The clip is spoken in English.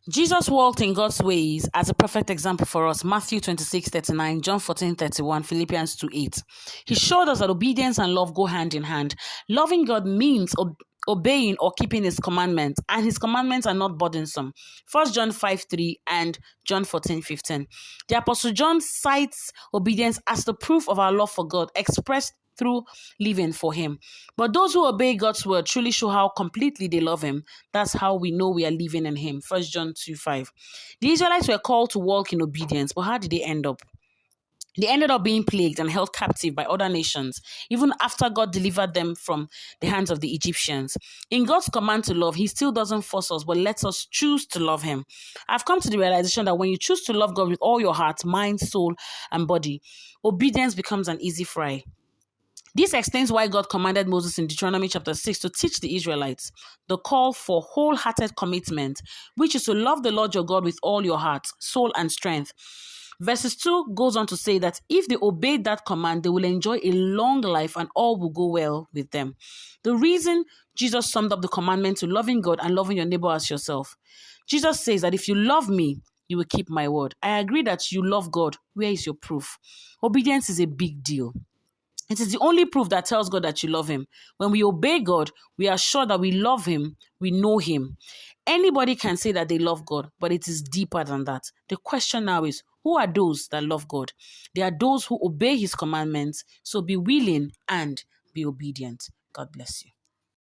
Jesus walked in God's ways as a perfect example for us. Matthew 26:39, John 14:31, Philippians 2:8. He showed us that obedience and love go hand in hand. Loving God means obeying or keeping his commandments, and his commandments are not burdensome. 1 John 5:3 and John 14:15. The Apostle John cites obedience as the proof of our love for God, expressed through living for him. But those who obey God's word truly show how completely they love him. That's how we know we are living in him. 1 John 2:5. The Israelites were called to walk in obedience, but how did they end up? They ended up being plagued and held captive by other nations, even after God delivered them from the hands of the Egyptians. In God's command to love, he still doesn't force us, but lets us choose to love him. I've come to the realization that when you choose to love God with all your heart, mind, soul, and body, obedience becomes an easy fry. This explains why God commanded Moses in Deuteronomy chapter 6 to teach the Israelites the call for wholehearted commitment, which is to love the Lord your God with all your heart, soul, and strength. Verses 2 goes on to say that if they obeyed that command, they will enjoy a long life and all will go well with them. The reason Jesus summed up the commandment to loving God and loving your neighbor as yourself. Jesus says that if you love me, you will keep my word. I agree that you love God. Where is your proof? Obedience is a big deal. It is the only proof that tells God that you love him. When we obey God, we are sure that we love him, we know him. Anybody can say that they love God, but it is deeper than that. The question now is, who are those that love God? They are those who obey his commandments, so be willing and be obedient. God bless you.